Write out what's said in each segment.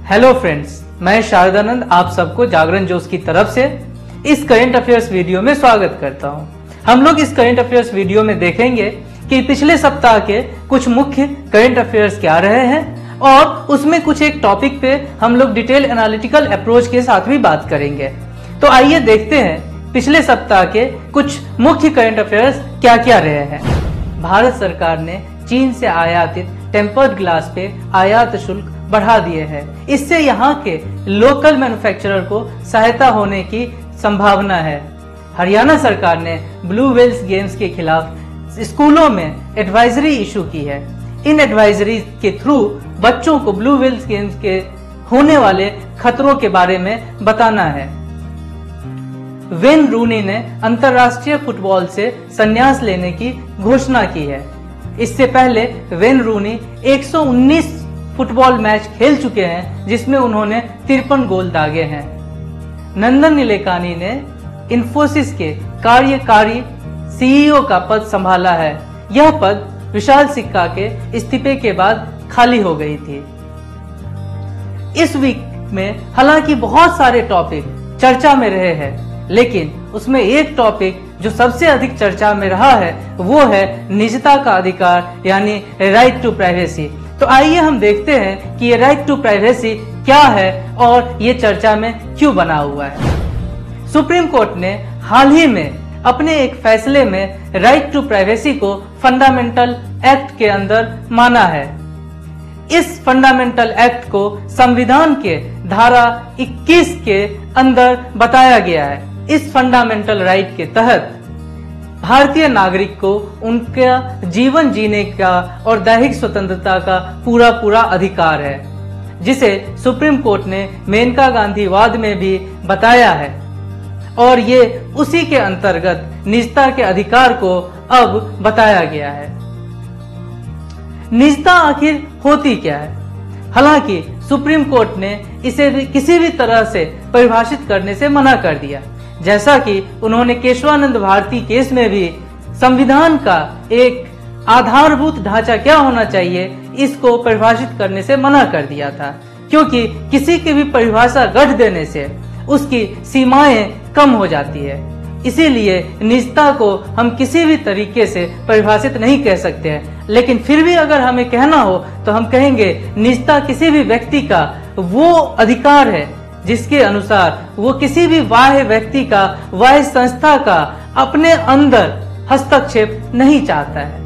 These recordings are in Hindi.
हेलो फ्रेंड्स, मैं शारदानंद आप सबको जागरण जोश की तरफ से इस करंट अफेयर्स वीडियो में स्वागत करता हूं। हम लोग इस करंट अफेयर्स वीडियो में देखेंगे कि पिछले सप्ताह के कुछ मुख्य करंट अफेयर्स क्या रहे हैं और उसमें कुछ एक टॉपिक पे हम लोग डिटेल एनालिटिकल अप्रोच के साथ भी बात करेंगे। तो आइए देखते हैं पिछले सप्ताह के कुछ मुख्य करंट अफेयर्स क्या क्या रहे हैं। भारत सरकार ने चीन से आयातित टेम्पर्ड ग्लास पे आयात शुल्क बढ़ा दिए हैं। इससे यहाँ के लोकल मैन्युफैक्चरर को सहायता होने की संभावना है। हरियाणा सरकार ने ब्लू व्हेल्स गेम्स के खिलाफ स्कूलों में एडवाइजरी इशू की है। इन एडवाइजरी के थ्रू बच्चों को ब्लू व्हेल्स गेम्स के होने वाले खतरों के बारे में बताना है। वेन रूनी ने अंतर्राष्ट्रीय फुटबॉल से संन्यास लेने की घोषणा की है। इससे पहले वेन रूनी 119 फुटबॉल मैच खेल चुके हैं, जिसमें उन्होंने 53 गोल दागे हैं। नंदन नीलेकानी ने इन्फोसिस के कार्यकारी सीईओ का पद संभाला है। यह पद विशाल सिक्का के इस्तीफे के बाद खाली हो गई थी। इस वीक में हालांकि बहुत सारे टॉपिक चर्चा में रहे हैं, लेकिन उसमें एक टॉपिक जो सबसे अधिक चर्चा में रहा है वो है निजता का अधिकार, यानी राइट टू प्राइवेसी। तो आइए हम देखते हैं कि ये राइट टू प्राइवेसी क्या है और ये चर्चा में क्यों बना हुआ है। सुप्रीम कोर्ट ने हाल ही में अपने एक फैसले में राइट टू प्राइवेसी को फंडामेंटल एक्ट के अंदर माना है। इस फंडामेंटल एक्ट को संविधान के धारा 21 के अंदर बताया गया है। इस फंडामेंटल राइट के तहत भारतीय नागरिक को उनका जीवन जीने का और दैहिक स्वतंत्रता का पूरा अधिकार है, जिसे सुप्रीम कोर्ट ने मेनका गांधी वाद में भी बताया है। और ये उसी के अंतर्गत निजता के अधिकार को अब बताया गया है। निजता आखिर होती क्या है? हालांकि सुप्रीम कोर्ट ने इसे किसी भी तरह से परिभाषित करने से मना कर दिया, जैसा कि उन्होंने केशवानंद भारती केस में भी संविधान का एक आधारभूत ढांचा क्या होना चाहिए इसको परिभाषित करने से मना कर दिया था, क्योंकि किसी की भी परिभाषा गढ़ देने से उसकी सीमाएं कम हो जाती है। इसीलिए निजता को हम किसी भी तरीके से परिभाषित नहीं कह सकते हैं, लेकिन फिर भी अगर हमें कहना हो तो हम कहेंगे निजता किसी भी व्यक्ति का वो अधिकार है जिसके अनुसार वो किसी भी बाह्य व्यक्ति का, बाह्य संस्था का अपने अंदर हस्तक्षेप नहीं चाहता है।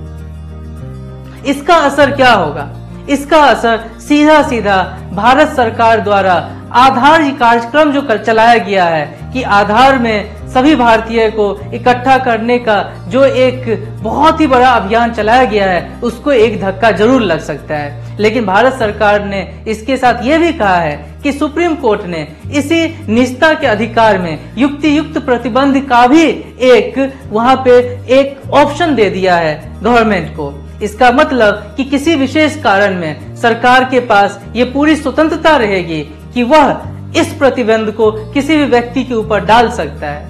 इसका असर क्या होगा? इसका असर सीधा सीधा भारत सरकार द्वारा आधार कार्यक्रम जो चलाया गया है कि आधार में सभी भारतीय को इकट्ठा करने का जो एक बहुत ही बड़ा अभियान चलाया गया है, उसको एक धक्का जरूर लग सकता है। लेकिन भारत सरकार ने इसके साथ ये भी कहा है कि सुप्रीम कोर्ट ने इसी निजता के अधिकार में युक्त प्रतिबंध का भी एक वहां पे एक ऑप्शन दे दिया है गवर्नमेंट को। इसका मतलब कि किसी विशेष कारण में सरकार के पास ये पूरी स्वतंत्रता रहेगी कि वह इस प्रतिबंध को किसी भी व्यक्ति के ऊपर डाल सकता है।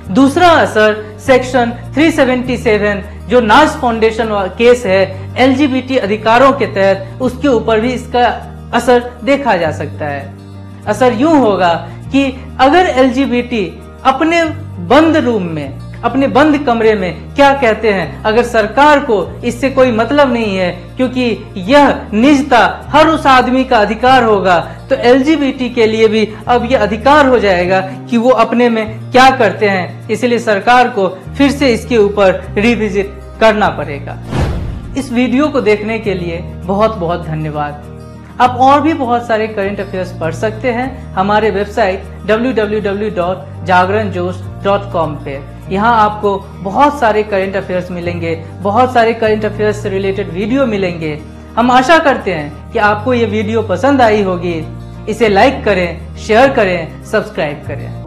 दूसरा असर सेक्शन 377 जो नाज फाउंडेशन केस है एलजीबीटी अधिकारों के तहत, उसके ऊपर भी इसका असर देखा जा सकता है। असर यूं होगा कि अगर एलजीबीटी अपने बंद रूम में, अपने बंद कमरे में क्या कहते हैं, अगर सरकार को इससे कोई मतलब नहीं है क्योंकि यह निजता हर उस आदमी का अधिकार होगा, तो एलजीबीटी के लिए भी अब यह अधिकार हो जाएगा कि वो अपने में क्या करते हैं। इसलिए सरकार को फिर से इसके ऊपर रिविजिट करना पड़ेगा। इस वीडियो को देखने के लिए बहुत बहुत धन्यवाद। आप और भी बहुत सारे करंट अफेयर्स पढ़ सकते हैं हमारे वेबसाइट www.jagranjosh.com पे। यहाँ आपको बहुत सारे करंट अफेयर्स मिलेंगे, बहुत सारे करंट अफेयर्स से रिलेटेड वीडियो मिलेंगे। हम आशा करते हैं कि आपको ये वीडियो पसंद आई होगी। इसे लाइक करें, शेयर करें, सब्सक्राइब करें।